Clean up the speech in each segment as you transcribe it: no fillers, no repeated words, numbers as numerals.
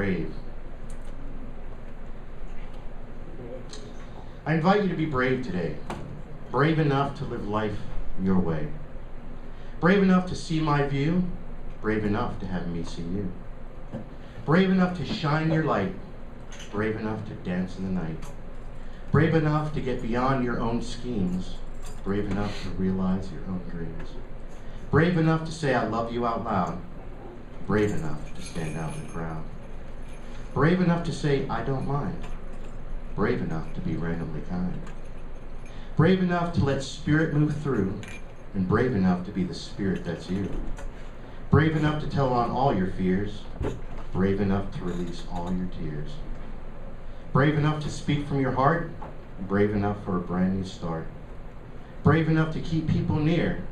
brave. I invite you to be brave today. Brave enough to live life your way. Brave enough to see my view. Brave enough to have me see you. Brave enough to shine your light. Brave enough to dance in the night. Brave enough to get beyond your own schemes. Brave enough to realize your own dreams. Brave enough to say I love you out loud. Brave enough to stand out in the crowd. Brave enough to say I don't mind. Brave enough to be randomly kind. Brave enough to let spirit move through, and brave enough to be the spirit that's you. Brave enough to tell on all your fears. Brave enough to release all your tears. Brave enough to speak from your heart. Brave enough for a brand new start. Brave enough to keep people near,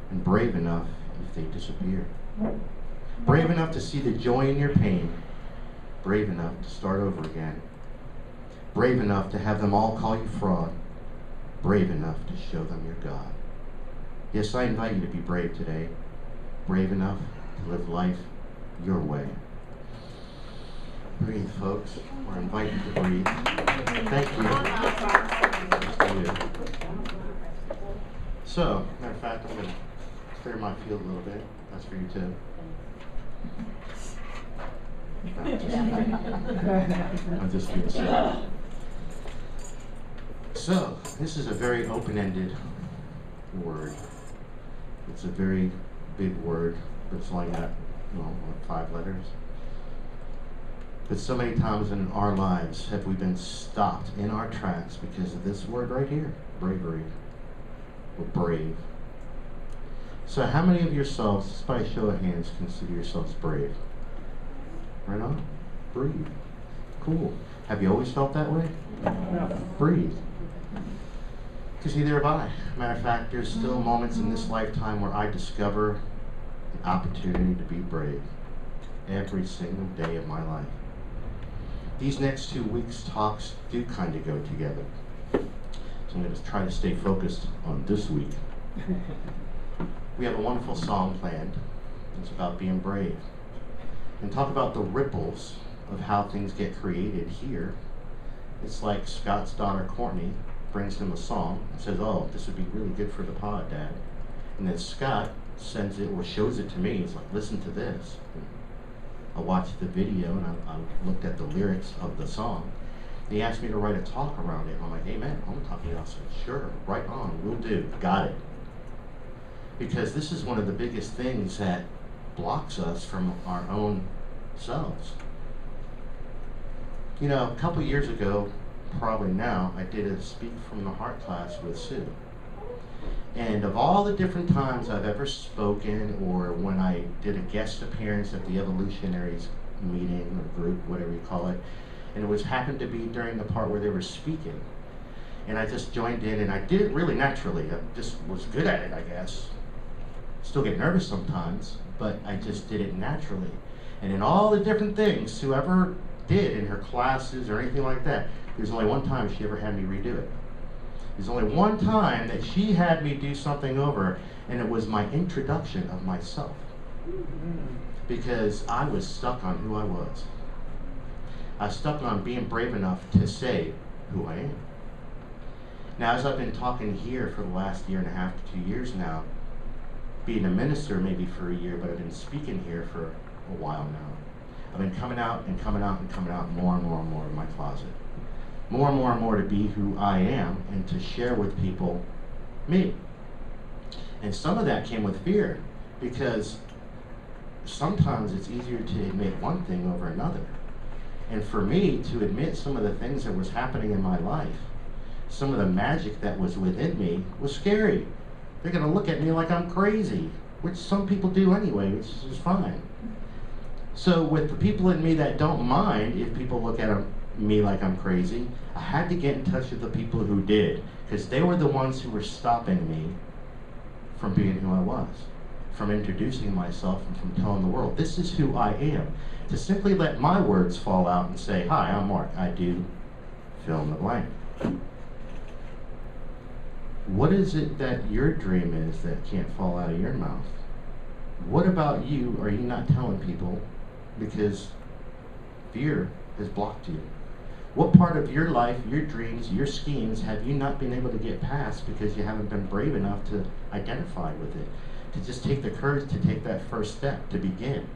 and brave enough if they disappear. Brave enough to see the joy in your pain. Brave enough to start over again. Brave enough to have them all call you fraud. Brave enough to show them your God. Yes, I invite you to be brave today. Brave enough to live life your way. Breathe, folks. We're invited to breathe. Thank you. So, matter of fact, I'm going to clear my field a little bit. That's for you too. I'll just do this. So, this is a very open-ended word. It's a very big word, but it's only got, 5 letters. But so many times in our lives have we been stopped in our tracks because of this word right here, bravery. We're brave. So how many of yourselves, just by a show of hands, consider yourselves brave? Right on? Breathe. Cool. Have you always felt that way? No. Breathe. Because neither have I. Matter of fact, there's still moments in this lifetime where I discover the opportunity to be brave every single day of my life. These next 2 weeks' talks do kind of go together. So I'm going to try to stay focused on this week. We have a wonderful song planned. It's about being brave. And talk about the ripples of how things get created here. It's like Scott's daughter, Courtney, brings him a song and says, oh, this would be really good for the pod, Dad. And then Scott sends it or shows it to me. He's like, listen to this. And I watched the video and I looked at the lyrics of the song. He asked me to write a talk around it. And I'm like, hey man, I'm talking about it. Sure, right on, will do, got it. Because this is one of the biggest things that blocks us from our own selves. A couple years ago, probably now, I did a Speak from the Heart class with Sue. And of all the different times I've ever spoken, or when I did a guest appearance at the Evolutionaries meeting or group, whatever you call it, and it happened to be during the part where they were speaking. And I just joined in and I did it really naturally. I just was good at it, I guess. Still get nervous sometimes, but I just did it naturally. And in all the different things Sue ever did in her classes or anything like that, there's only one time she ever had me redo it. There's only one time that she had me do something over, and it was my introduction of myself. Because I was stuck on who I was. I was stuck on being brave enough to say who I am. Now, as I've been talking here for the last 1.5 to 2 years now, being a minister maybe for a year, but I've been speaking here for a while now. I've been coming out and coming out and coming out more and more and more in my closet. More and more and more to be who I am and to share with people me. And some of that came with fear, because sometimes it's easier to admit one thing over another. And for me to admit some of the things that was happening in my life, some of the magic that was within me, was scary. They're going to look at me like I'm crazy, which some people do anyway, which is fine. So with the people in me that don't mind if people look at me like I'm crazy, I had to get in touch with the people who did, because they were the ones who were stopping me from being who I was, from introducing myself and from telling the world, this is who I am. To simply let my words fall out and say, hi, I'm Mark, I do fill in the blank. What is it that your dream is that can't fall out of your mouth? What about you are you not telling people because Fear has blocked you. What part of your life, your dreams, your schemes have you not been able to get past because you haven't been brave enough to identify with it? To just take the courage to take that first step, to begin.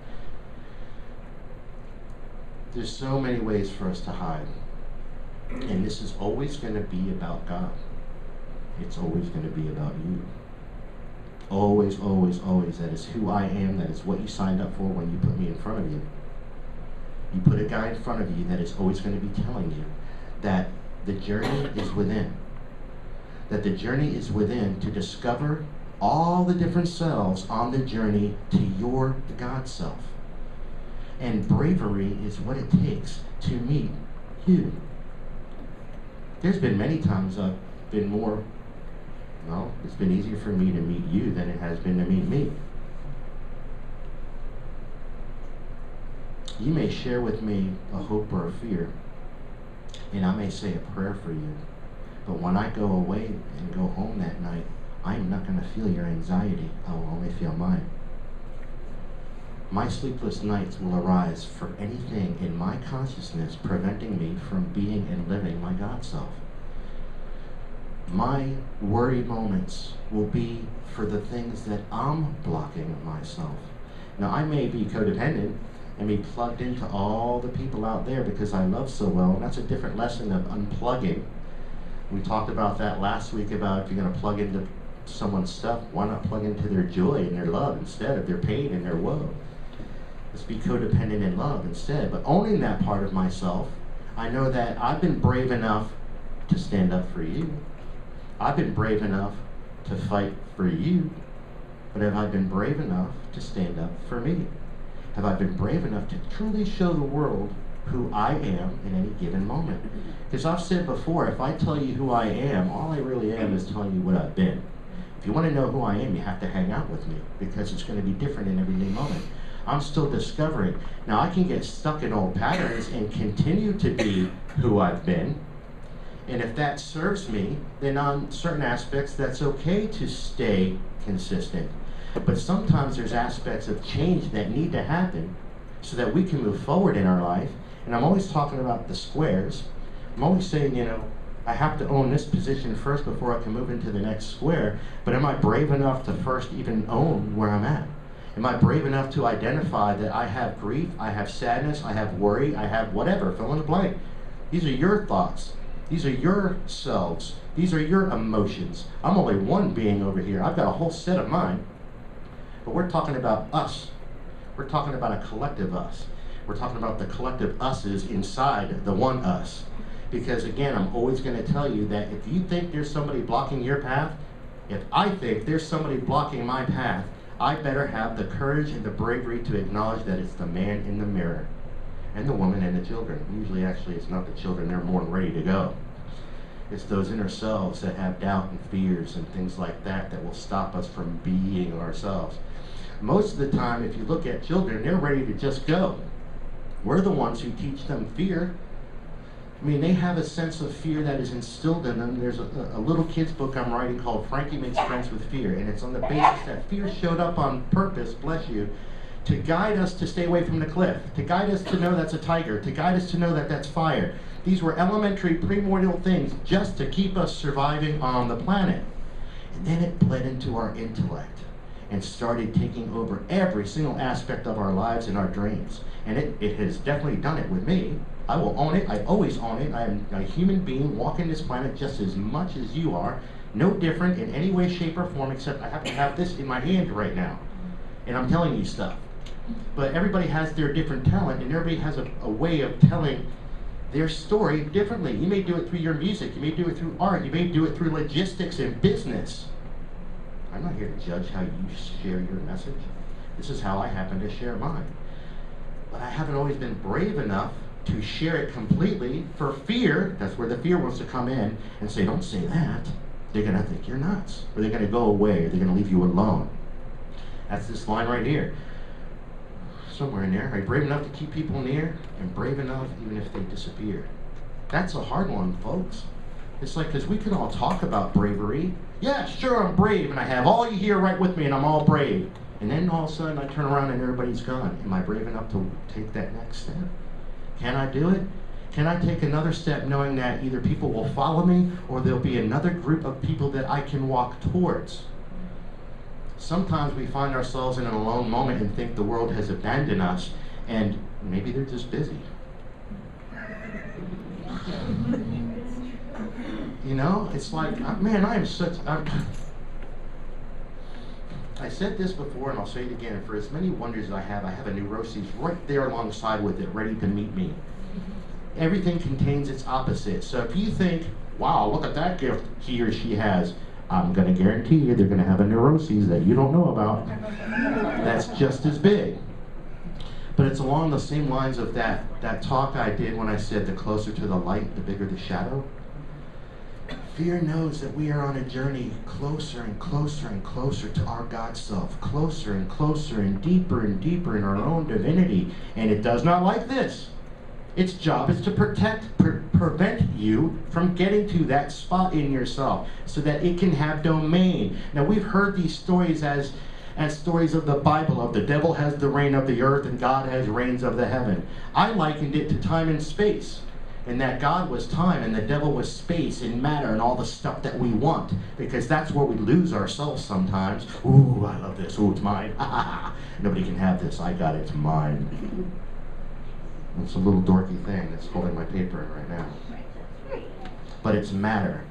There's so many ways for us to hide. And this is always going to be about God. It's always going to be about you. Always, always, always. That is who I am. That is what you signed up for when you put me in front of you. You put a guy in front of you that is always going to be telling you that the journey is within. That the journey is within to discover all the different selves on the journey to your God self. And bravery is what it takes to meet you. There's been many times I've been it's been easier for me to meet you than it has been to meet me. You may share with me a hope or a fear, and I may say a prayer for you, but when I go away and go home that night, I'm not going to feel your anxiety. I will only feel mine. My sleepless nights will arise for anything in my consciousness preventing me from being and living my God self. My worry moments will be for the things that I'm blocking myself. Now, I may be codependent and be plugged into all the people out there because I love so well, and that's a different lesson of unplugging. We talked about that last week about if you're going to plug into someone's stuff, why not plug into their joy and their love instead of their pain and their woe? Let's be codependent in love instead. But owning that part of myself, I know that I've been brave enough to stand up for you. I've been brave enough to fight for you. But have I been brave enough to stand up for me? Have I been brave enough to truly show the world who I am in any given moment? Because I've said before, if I tell you who I am, all I really am is telling you what I've been. If you want to know who I am, you have to hang out with me because it's going to be different in every moment. I'm still discovering. Now, I can get stuck in old patterns and continue to be who I've been. And if that serves me, then on certain aspects, that's okay to stay consistent. But sometimes there's aspects of change that need to happen so that we can move forward in our life. And I'm always talking about the squares. I'm always saying, I have to own this position first before I can move into the next square. But am I brave enough to first even own where I'm at? Am I brave enough to identify that I have grief, I have sadness, I have worry, I have whatever, fill in the blank. These are your thoughts. These are your selves. These are your emotions. I'm only one being over here. I've got a whole set of mine. But we're talking about us. We're talking about a collective us. We're talking about the collective us's inside the one us. Because again, I'm always going to tell you that if you think there's somebody blocking your path, if I think there's somebody blocking my path, I better have the courage and the bravery to acknowledge that it's the man in the mirror and the woman and the children. Usually, actually, it's not the children. They're more than ready to go. It's those inner selves that have doubt and fears and things like that that will stop us from being ourselves. Most of the time, if you look at children, they're ready to just go. We're the ones who teach them fear. I mean, they have a sense of fear that is instilled in them. There's a little kid's book I'm writing called Frankie Makes Friends with Fear, and it's on the basis that fear showed up on purpose, bless you, to guide us to stay away from the cliff, to guide us to know that's a tiger, to guide us to know that that's fire. These were elementary, primordial things just to keep us surviving on the planet. And then it bled into our intellect and started taking over every single aspect of our lives and our dreams. And it has definitely done it with me. I will own it. I always own it. I am a human being walking this planet just as much as you are. No different in any way, shape, or form, except I happen to have this in my hand right now. And I'm telling you stuff. But everybody has their different talent, and everybody has a way of telling their story differently. You may do it through your music. You may do it through art. You may do it through logistics and business. I'm not here to judge how you share your message. This is how I happen to share mine. But I haven't always been brave enough to share it completely for fear. That's where the fear wants to come in and say, don't say that. They're going to think you're nuts. Or they're going to go away. Or they're going to leave you alone. That's this line right here. Somewhere in there. Are you brave enough to keep people near? And brave enough even if they disappear? That's a hard one, folks. It's like, because we can all talk about bravery. Yeah, sure, I'm brave, and I have all you here right with me, and I'm all brave. And then all of a sudden, I turn around and everybody's gone. Am I brave enough to take that next step? Can I do it? Can I take another step knowing that either people will follow me or there'll be another group of people that I can walk towards? Sometimes we find ourselves in an alone moment and think the world has abandoned us, and maybe they're just busy. You know, it's like, man, I said this before and I'll say it again. For as many wonders as I have a neuroses right there alongside with it, ready to meet me. Everything contains its opposite. So if you think, wow, look at that gift he or she has, I'm going to guarantee you they're going to have a neuroses that you don't know about. That's just as big. But it's along the same lines of that talk I did when I said the closer to the light, the bigger the shadow. Fear knows that we are on a journey closer and closer and closer to our God self, closer and closer and deeper in our own divinity. And it does not like this. Its job is to prevent you from getting to that spot in yourself so that it can have domain. Now, we've heard these stories as stories of the Bible, of the devil has the reign of the earth and God has reigns of the heaven. I likened it to time and space, in that God was time and the devil was space and matter and all the stuff that we want, because that's where we lose ourselves sometimes. Ooh, I love this. Ooh, it's mine. Nobody can have this. I got it. It's mine. It's a little dorky thing that's holding my paper in right now. But it's matter.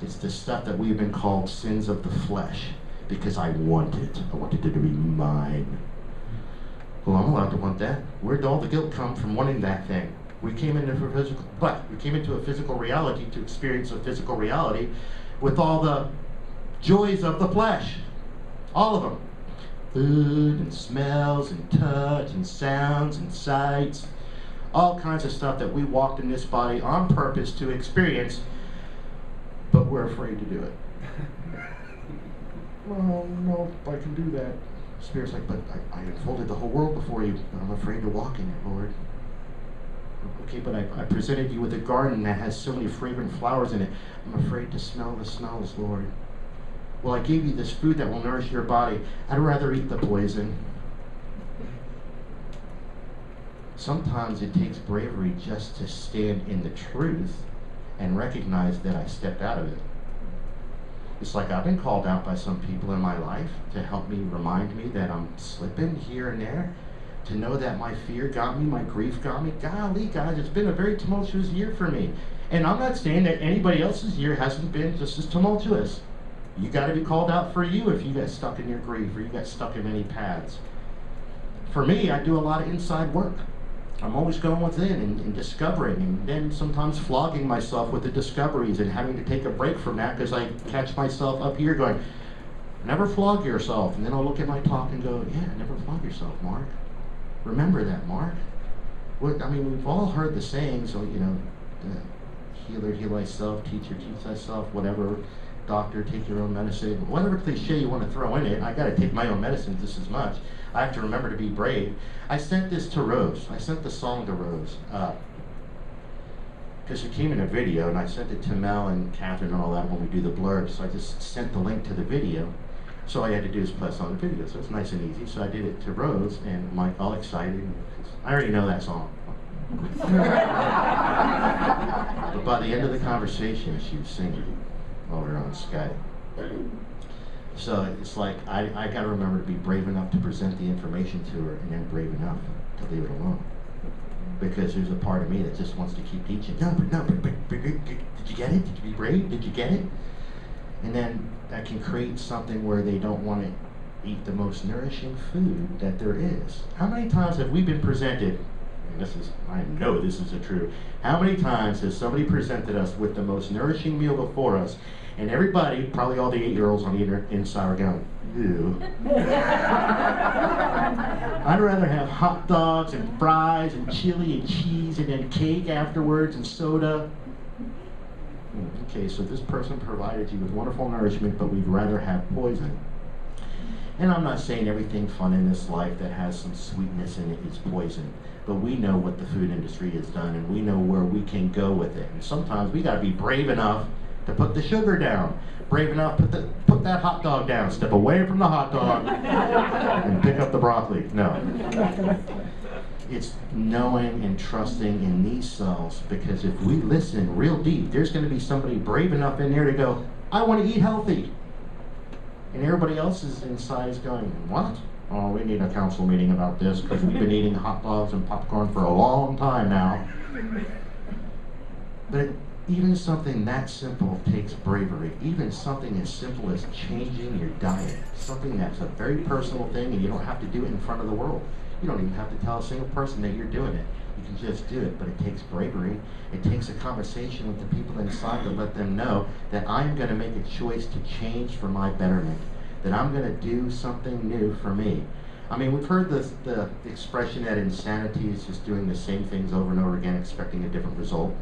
It's the stuff that we've been called sins of the flesh, because I want it. I wanted it to be mine. Well, I'm allowed to want that. Where'd all the guilt come from wanting that thing? We came into a physical reality to experience a physical reality with all the joys of the flesh. All of them. Food and smells and touch and sounds and sights. All kinds of stuff that we walked in this body on purpose to experience, but we're afraid to do it. Well, no, I can do that. Spirit's like, but I unfolded the whole world before you. I'm afraid to walk in it, Lord. Okay, but I presented you with a garden that has so many fragrant flowers in it. I'm afraid to smell the smells, Lord. Well, I gave you this food that will nourish your body. I'd rather eat the poison. Sometimes it takes bravery just to stand in the truth and recognize that I stepped out of it. It's like I've been called out by some people in my life to help me, remind me that I'm slipping here and there, to know that my fear got me, my grief got me. Golly, guys, it's been a very tumultuous year for me. And I'm not saying that anybody else's year hasn't been just as tumultuous. You got to be called out for you if you got stuck in your grief or you got stuck in any paths. For me, I do a lot of inside work. I'm always going within and discovering, and then sometimes flogging myself with the discoveries and having to take a break from that because I catch myself up here going, never flog yourself. And then I'll look at my talk and go, yeah, never flog yourself, Mark. Remember that, Mark. I mean, we've all heard the saying, so, you know, healer, heal thyself, teacher, teach thyself, whatever. Doctor, take your own medicine. Whatever cliche you want to throw in it, I got to take my own medicine just as much. I have to remember to be brave. I sent this to Rose. I sent the song to Rose because it came in a video, and I sent it to Mel and Catherine and all that when we do the blurb. So I just sent the link to the video. So all I had to do is press on the video. So it's nice and easy. So I did it to Rose, and Mike all excited. I already know that song. But by the end of the conversation, she was singing over on Skype. So it's like I got to remember to be brave enough to present the information to her, and then brave enough to leave it alone. Because there's a part of me that just wants to keep teaching. No, but did you get it? Did you be brave? Did you get it? And then that can create something where they don't want to eat the most nourishing food that there is. How many times have we been presented, and I know this is the truth, how many times has somebody presented us with the most nourishing meal before us, and everybody, probably all the 8-year-olds on the inside are going, ew. I'd rather have hot dogs and fries and chili and cheese and then cake afterwards and soda. Okay, so this person provided you with wonderful nourishment, but we'd rather have poison. And I'm not saying everything fun in this life that has some sweetness in it is poison, but we know what the food industry has done, and we know where we can go with it. And sometimes we got to be brave enough to put the sugar down, brave enough to put that hot dog down, step away from the hot dog, and pick up the broccoli. No. It's knowing and trusting in these selves, because if we listen real deep, there's going to be somebody brave enough in there to go, I want to eat healthy. And everybody else is inside is going, what? Oh, we need a council meeting about this because we've been eating hot dogs and popcorn for a long time now. But even something that simple takes bravery. Even something as simple as changing your diet. Something that's a very personal thing, and you don't have to do it in front of the world. You don't even have to tell a single person that you're doing it. You can just do it, but it takes bravery. It takes a conversation with the people inside to let them know that I'm going to make a choice to change for my betterment. That I'm going to do something new for me. I mean, we've heard the expression that insanity is just doing the same things over and over again, expecting a different result.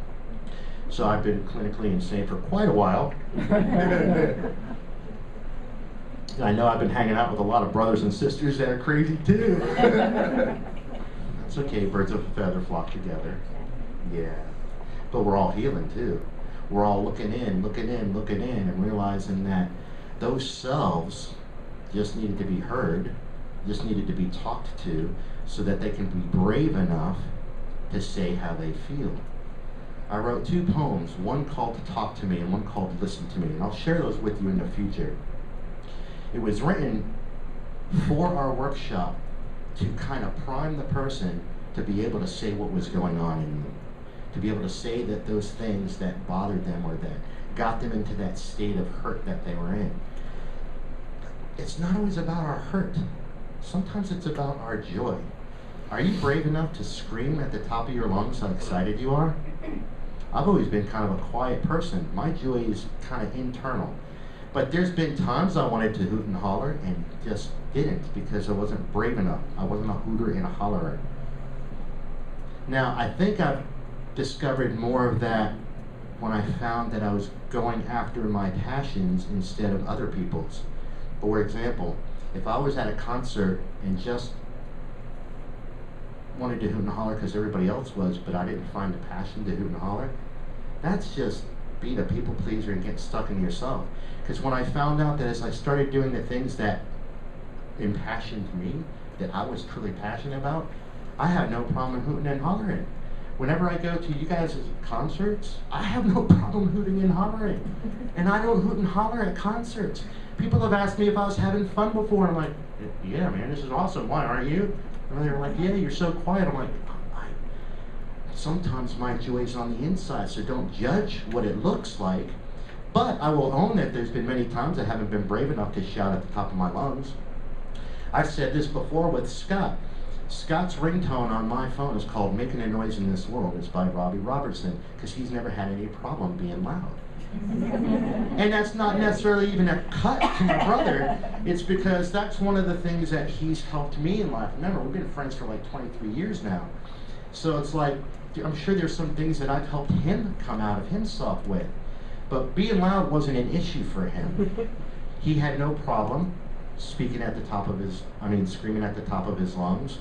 So I've been clinically insane for quite a while. I know I've been hanging out with a lot of brothers and sisters that are crazy too. That's okay, birds of a feather flock together. Yeah. But we're all healing too. We're all looking in, and realizing that those selves just needed to be heard, just needed to be talked to, so that they can be brave enough to say how they feel. I wrote 2 poems, one called Talk to Me and one called Listen to Me, and I'll share those with you in the future. It was written for our workshop to kind of prime the person to be able to say what was going on in them, to be able to say that those things that bothered them or that got them into that state of hurt that they were in. It's not always about our hurt. Sometimes it's about our joy. Are you brave enough to scream at the top of your lungs how excited you are? I've always been kind of a quiet person. My joy is kind of internal. But there's been times I wanted to hoot and holler and just didn't because I wasn't brave enough. I wasn't a hooter and a hollerer. Now, I think I've discovered more of that when I found that I was going after my passions instead of other people's. For example, if I was at a concert and just wanted to hoot and holler because everybody else was, but I didn't find the passion to hoot and holler, that's just being a people pleaser and get stuck in yourself. Because when I found out that as I started doing the things that impassioned me, that I was truly passionate about, I had no problem hooting and hollering. Whenever I go to you guys' concerts, I have no problem hooting and hollering. And I don't hoot and holler at concerts. People have asked me if I was having fun before, and I'm like, yeah, man, this is awesome. Why, aren't you? And they were like, yeah, you're so quiet. I'm like, sometimes my joy's on the inside, so don't judge what it looks like. But I will own that there's been many times I haven't been brave enough to shout at the top of my lungs. I've said this before with Scott. Scott's ringtone on my phone is called Making a Noise in This World. It's by Robbie Robertson, because he's never had any problem being loud. And that's not necessarily even a cut to my brother. It's because that's one of the things that he's helped me in life. Remember, we've been friends for like 23 years now. So it's like, I'm sure there's some things that I've helped him come out of himself with. But being loud wasn't an issue for him. He had no problem speaking at the top of his, screaming at the top of his lungs,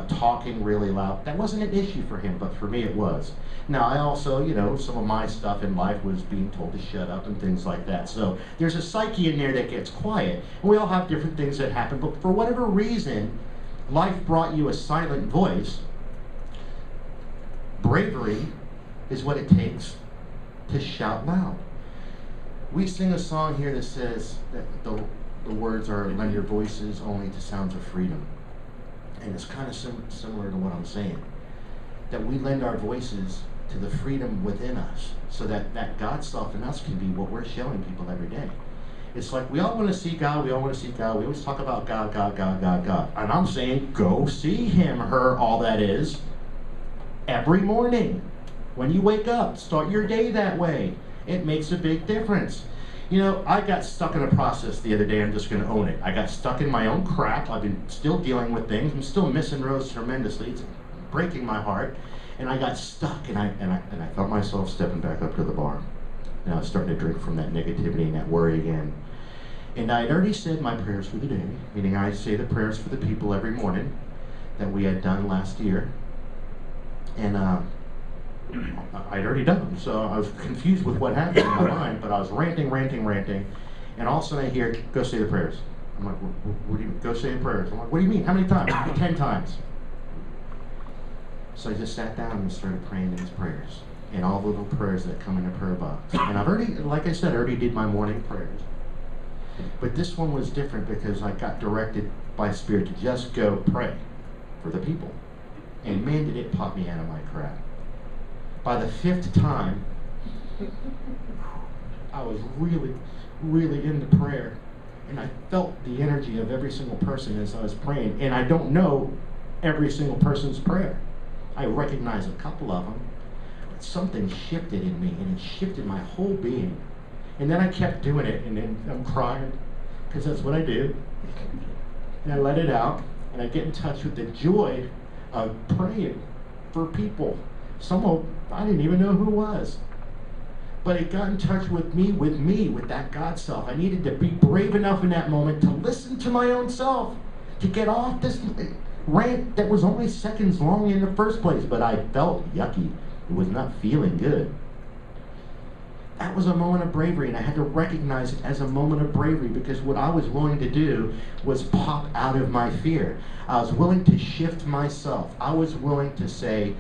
talking really loud. That wasn't an issue for him, but for me it was. Now I also, some of my stuff in life was being told to shut up and things like that. So there's a psyche in there that gets quiet. And we all have different things that happen, but for whatever reason, life brought you a silent voice. Bravery is what it takes to shout loud. We sing a song here that says that the words are, lend your voices only to sounds of freedom. And it's kind of similar to what I'm saying. That we lend our voices to the freedom within us, so that God self in us can be what we're showing people every day. It's like we all want to see God, we all want to see God. We always talk about God, God, God, God, God. And I'm saying go see him, her, all that is, every morning. When you wake up, start your day that way. It makes a big difference. I got stuck in a process the other day. I'm just going to own it. I got stuck in my own crap. I've been still dealing with things. I'm still missing Rose tremendously. It's breaking my heart. And I got stuck, and I felt myself stepping back up to the bar. And I was starting to drink from that negativity and that worry again. And I had already said my prayers for the day, meaning I say the prayers for the people every morning that we had done last year. And I'd already done them, so I was confused with what happened in my mind, but I was ranting, and all of a sudden I hear, go say the prayers. I'm like, what do you mean, go say the prayers? I'm like, what do you mean, how many times? 10 times. So I just sat down and started praying these prayers. And all the little prayers that come in a prayer box. And I've already, like I said, I already did my morning prayers. But this one was different because I got directed by Spirit to just go pray for the people. And man, did it pop me out of my crap. By the 5th time, I was really, really into prayer. And I felt the energy of every single person as I was praying. And I don't know every single person's prayer. I recognize a couple of them. But something shifted in me, and it shifted my whole being. And then I kept doing it, and then I'm crying, because that's what I do. And I let it out, and I get in touch with the joy of praying for people. Someone I didn't even know who it was. But it got in touch with me, with that God self. I needed to be brave enough in that moment to listen to my own self, to get off this rant that was only seconds long in the first place, but I felt yucky. It was not feeling good. That was a moment of bravery, and I had to recognize it as a moment of bravery, because what I was willing to do was pop out of my fear. I was willing to shift myself. I was willing to say,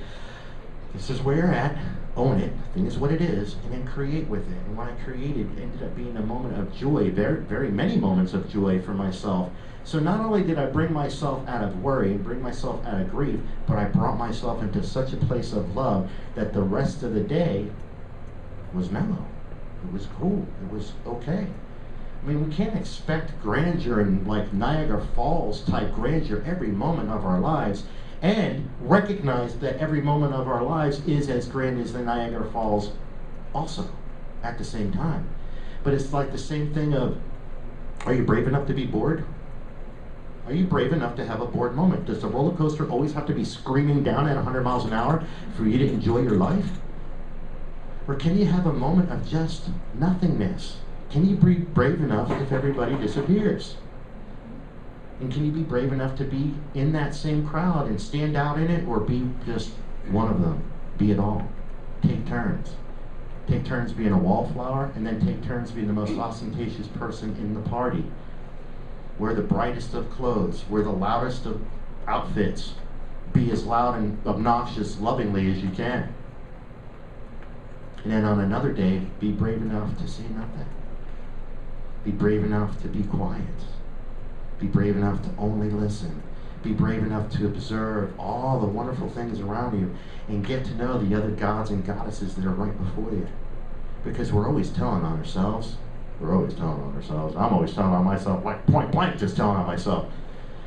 this is where you're at, own it, thing is what it is, and then create with it. And what I created ended up being a moment of joy, very, very many moments of joy for myself. So not only did I bring myself out of worry and bring myself out of grief, but I brought myself into such a place of love that the rest of the day was mellow. It was cool. It was okay. I mean, we can't expect grandeur and like Niagara Falls type grandeur every moment of our lives, and recognize that every moment of our lives is as grand as the Niagara Falls also at the same time. But it's like the same thing of, are you brave enough to be bored? Are you brave enough to have a bored moment? Does the roller coaster always have to be screaming down at 100 miles an hour for you to enjoy your life? Or can you have a moment of just nothingness? Can you be brave enough if everybody disappears? And can you be brave enough to be in that same crowd and stand out in it, or be just one of them? Be it all. Take turns. Take turns being a wallflower, and then take turns being the most ostentatious person in the party. Wear the brightest of clothes. Wear the loudest of outfits. Be as loud and obnoxious lovingly as you can. And then on another day, be brave enough to say nothing. Be brave enough to be quiet. Be brave enough to only listen. Be brave enough to observe all the wonderful things around you and get to know the other gods and goddesses that are right before you. Because we're always telling on ourselves. We're always telling on ourselves. I'm always telling on myself, like point blank, just telling on myself.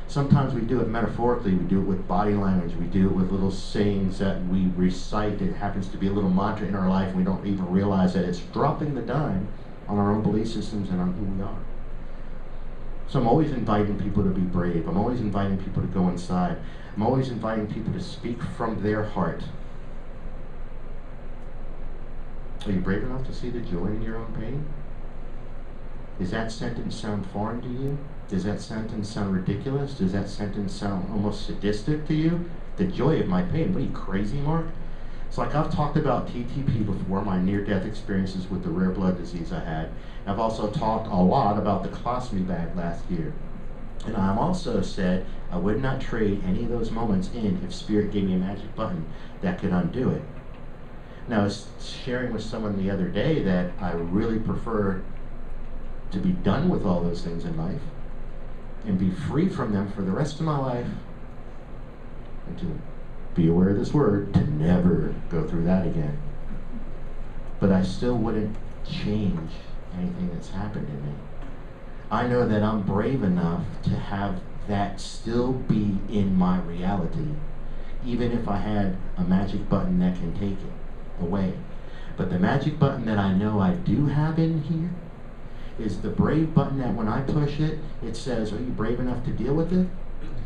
Sometimes we do it metaphorically. We do it with body language. We do it with little sayings that we recite. It happens to be a little mantra in our life, and we don't even realize that it's dropping the dime on our own belief systems and on who we are. So I'm always inviting people to be brave. I'm always inviting people to go inside. I'm always inviting people to speak from their heart. Are you brave enough to see the joy in your own pain? Does that sentence sound foreign to you? Does that sentence sound ridiculous? Does that sentence sound almost sadistic to you? The joy of my pain. What are you, crazy, Mark? It's like I've talked about TTP before, my near-death experiences with the rare blood disease I had. I've also talked a lot about the colostomy bag last year. And I've also said I would not trade any of those moments in if Spirit gave me a magic button that could undo it. Now, I was sharing with someone the other day that I really prefer to be done with all those things in life and be free from them for the rest of my life, and to be aware of this word, to never go through that again. But I still wouldn't change anything that's happened to me. I know that I'm brave enough to have that still be in my reality, even if I had a magic button that can take it away. But the magic button that I know I do have in here is the brave button that when I push it, it says, are you brave enough to deal with it?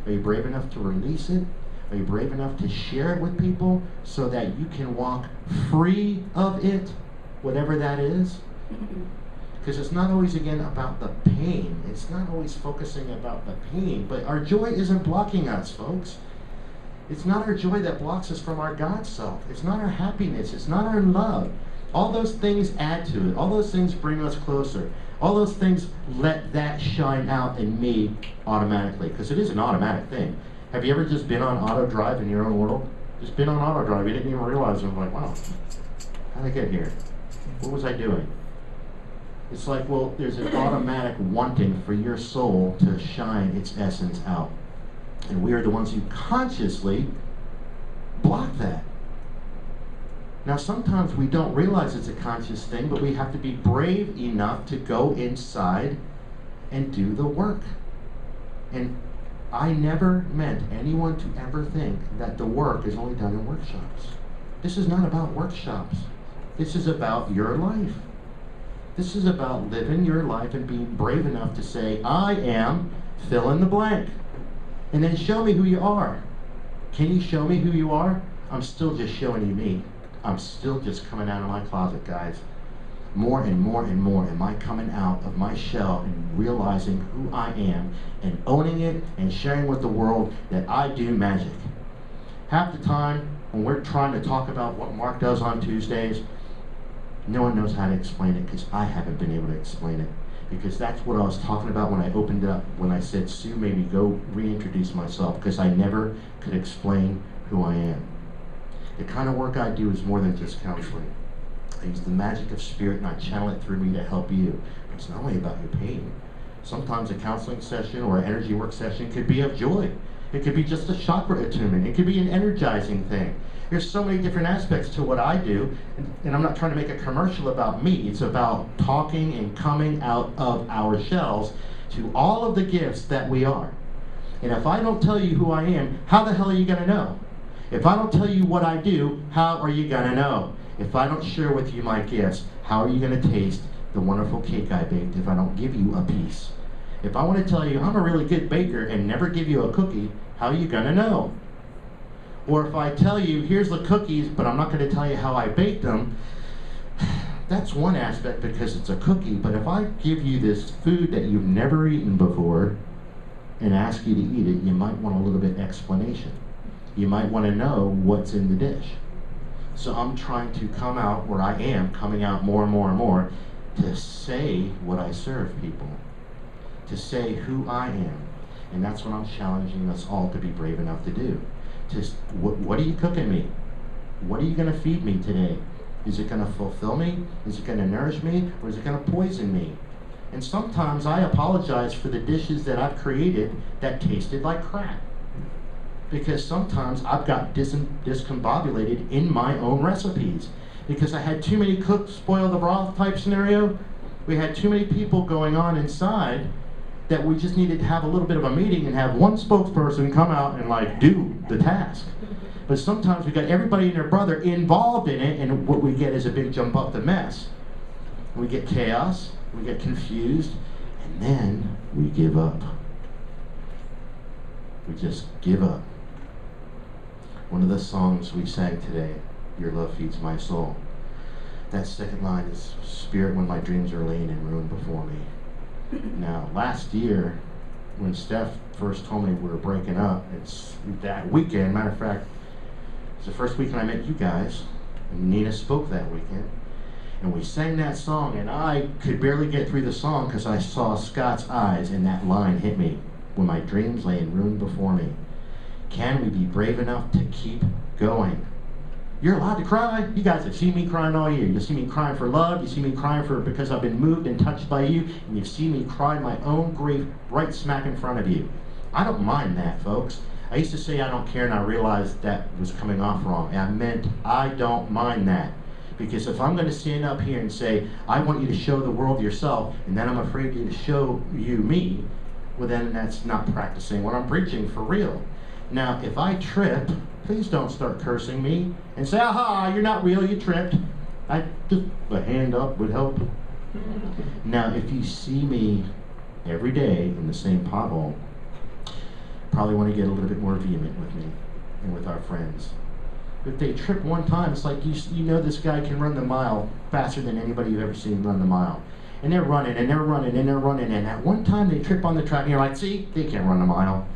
Are you brave enough to release it? Are you brave enough to share it with people so that you can walk free of it, whatever that is? Because it's not always, again, about the pain. It's not always focusing about the pain, but our joy isn't blocking us, folks. It's not our joy that blocks us from our God self. It's not our happiness. It's not our love. All those things add to it. All those things bring us closer. All those things let that shine out in me automatically, because it is an automatic thing. Have you ever just been on auto drive in your own world? Just been on auto drive. You didn't even realize it. I'm like, wow, how'd I get here? What was I doing? It's like, well, there's an automatic wanting for your soul to shine its essence out. And we are the ones who consciously block that. Now, sometimes we don't realize it's a conscious thing, but we have to be brave enough to go inside and do the work. And I never meant anyone to ever think that the work is only done in workshops. This is not about workshops. This is about your life. This is about living your life and being brave enough to say, I am fill in the blank. And then show me who you are. Can you show me who you are? I'm still just showing you me. I'm still just coming out of my closet, guys. More and more and more am I coming out of my shell and realizing who I am and owning it and sharing with the world that I do magic. Half the time when we're trying to talk about what Mark does on Tuesdays, no one knows how to explain it because I haven't been able to explain it. Because that's what I was talking about when I opened up, when I said, Sue made me go reintroduce myself, because I never could explain who I am. The kind of work I do is more than just counseling. I use the magic of spirit and I channel it through me to help you. But it's not only about your pain. Sometimes a counseling session or an energy work session could be of joy. It could be just a chakra attunement. It could be an energizing thing. There's so many different aspects to what I do, and I'm not trying to make a commercial about me. It's about talking and coming out of our shells to all of the gifts that we are. And if I don't tell you who I am, how the hell are you going to know? If I don't tell you what I do, how are you going to know? If I don't share with you my gifts, how are you going to taste the wonderful cake I baked if I don't give you a piece? If I want to tell you I'm a really good baker and never give you a cookie, how are you going to know? Or if I tell you, here's the cookies, but I'm not going to tell you how I baked them, that's one aspect because it's a cookie. But if I give you this food that you've never eaten before and ask you to eat it, you might want a little bit explanation. You might want to know what's in the dish. So I'm trying to come out where I am, coming out more and more and more, to say what I serve people, to say who I am. And that's what I'm challenging us all to be brave enough to do. Just, what are you cooking me? What are you going to feed me today? Is it going to fulfill me? Is it going to nourish me? Or is it going to poison me? And sometimes I apologize for the dishes that I've created that tasted like crap. Because sometimes I've got discombobulated in my own recipes. Because I had too many cooks spoil the broth type scenario. We had too many people going on inside that we just needed to have a little bit of a meeting and have one spokesperson come out and like do the task. But sometimes we got everybody and their brother involved in it, and what we get is a big jump up the mess. We get chaos, we get confused, and then we give up. We just give up. One of the songs we sang today, Your Love Feeds My Soul, that second line is, Spirit, when my dreams are laying in ruin before me. Now, last year, when Steph first told me we were breaking up, it's that weekend, matter of fact, it's the first weekend I met you guys, and Nina spoke that weekend, and we sang that song, and I could barely get through the song because I saw Scott's eyes, and that line hit me, when my dreams lay in ruin before me. Can we be brave enough to keep going? You're allowed to cry. You guys have seen me crying all year. You see me crying for love. You see me crying for because I've been moved and touched by you. And you see me cry my own grief right smack in front of you. I don't mind that, folks. I used to say I don't care, and I realized that was coming off wrong. And I meant I don't mind that. Because if I'm going to stand up here and say, I want you to show the world yourself, and then I'm afraid to show you me, well then that's not practicing what I'm preaching for real. Now, if I trip, please don't start cursing me and say, aha, you're not real, you tripped. Just a hand up would help. Now, if you see me every day in the same pothole, probably want to get a little bit more vehement with me and with our friends. If they trip one time, it's like you know this guy can run the mile faster than anybody you've ever seen run the mile. And they're running, and they're running, and they're running, and at one time they trip on the track, and you're like, see, they can't run a mile.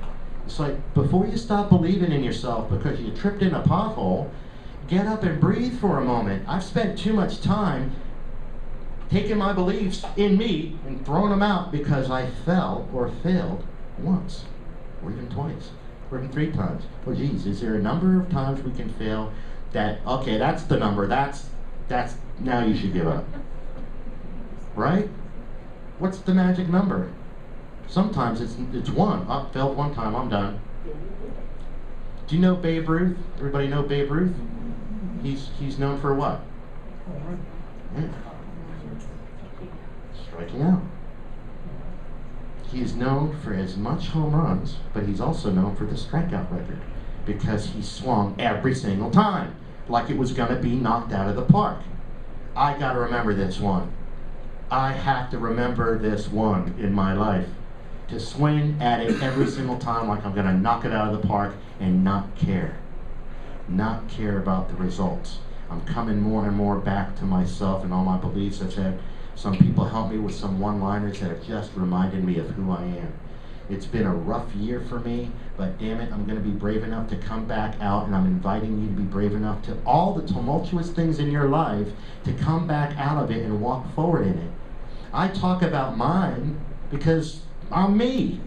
It's like, before you stop believing in yourself because you tripped in a pothole, get up and breathe for a moment. I've spent too much time taking my beliefs in me and throwing them out because I fell or failed once or even twice. Working 3 times. Well, geez, is there a number of times we can fail that, okay, that's the number, that's, now you should give up. Right? What's the magic number? Sometimes it's 1. Oh, failed 1 time, I'm done. Do you know Babe Ruth? Everybody know Babe Ruth? He's known for what? Yeah. Striking out. He is known for as much home runs, but he's also known for the strikeout record because he swung every single time like it was going to be knocked out of the park. I got to remember this one. I have to remember this one in my life. To swing at it every single time like I'm going to knock it out of the park and not care. Not care about the results. I'm coming more and more back to myself and all my beliefs. I've had some people help me with some one-liners that have just reminded me of who I am. It's been a rough year for me, but damn it, I'm going to be brave enough to come back out, and I'm inviting you to be brave enough to all the tumultuous things in your life to come back out of it and walk forward in it. I talk about mine because I'm me.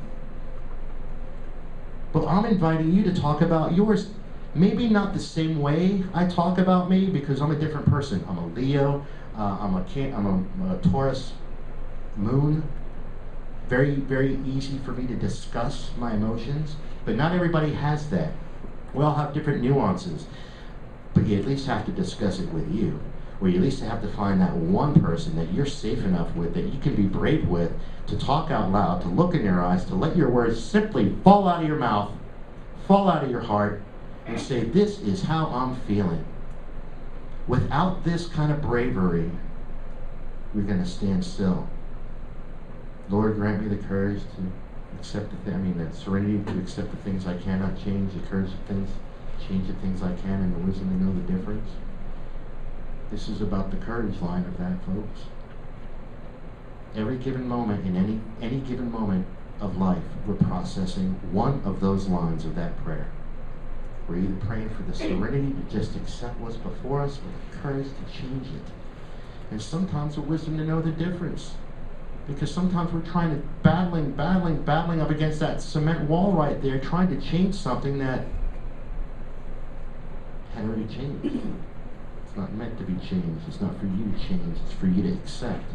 But I'm inviting you to talk about yours. Maybe not the same way I talk about me because I'm a different person. I'm a Leo. I'm a Taurus moon. Very, very easy for me to discuss my emotions. But not everybody has that. We all have different nuances. But you at least have to discuss it with you. Or you at least have to find that one person that you're safe enough with, that you can be brave with, to talk out loud, to look in their eyes, to let your words simply fall out of your mouth, fall out of your heart, and say, this is how I'm feeling. Without this kind of bravery, we're going to stand still. Lord, grant me the courage to accept the serenity to accept the things I cannot change, the courage to change the things I can, and the wisdom to know the difference. This is about the courage line of that, folks. Every given moment, in any given moment of life, we're processing one of those lines of that prayer. We're either praying for the serenity to just accept what's before us, or the courage to change it. And sometimes the wisdom to know the difference. Because sometimes we're trying to battling up against that cement wall right there, trying to change something that had already changed. It's not meant to be changed. It's not for you to change. It's for you to accept.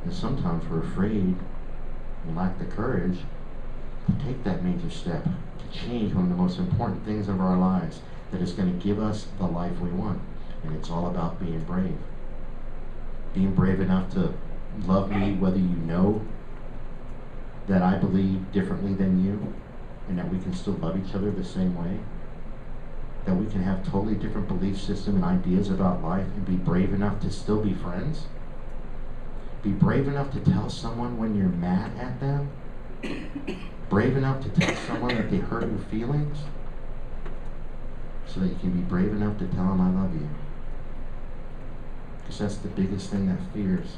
And sometimes we're afraid and lack the courage to take that major step, to change one of the most important things of our lives that is going to give us the life we want. And it's all about being brave. Being brave enough to love me whether you know that I believe differently than you, and that we can still love each other the same way. That we can have totally different belief system and ideas about life and be brave enough to still be friends. Be brave enough to tell someone when you're mad at them. Brave enough to tell someone that they hurt your feelings. So that you can be brave enough to tell them I love you. Because that's the biggest thing that fears.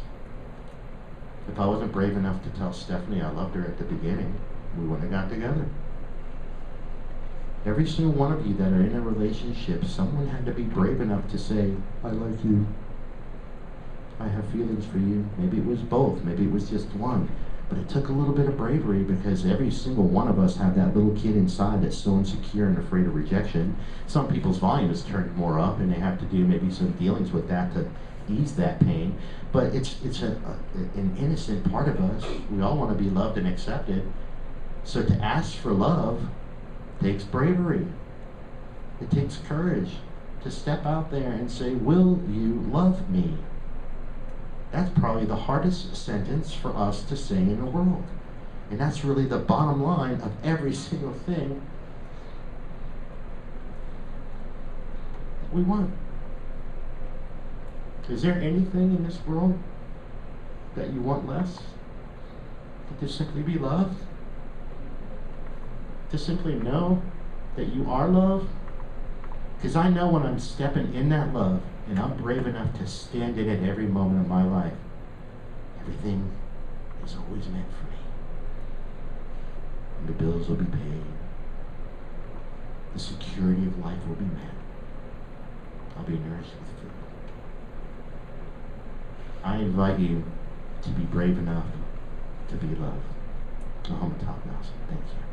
If I wasn't brave enough to tell Stephanie I loved her at the beginning, we wouldn't have got together. Every single one of you that are in a relationship, someone had to be brave enough to say, I like you. I have feelings for you. Maybe it was both. Maybe it was just one. But it took a little bit of bravery because every single one of us have that little kid inside that's so insecure and afraid of rejection. Some people's volume is turned more up and they have to do maybe some dealings with that to ease that pain. But it's an innocent part of us. We all want to be loved and accepted. So to ask for love takes bravery. It takes courage to step out there and say, will you love me? That's probably the hardest sentence for us to say in the world. And that's really the bottom line of every single thing that we want. Is there anything in this world that you want less? To simply be loved? To simply know that you are loved? Because I know when I'm stepping in that love and I'm brave enough to stand in it every moment of my life, everything is always meant for me. And the bills will be paid. The security of life will be met. I'll be nourished with food. I invite you to be brave enough to be loved. I'm top now, so thank you.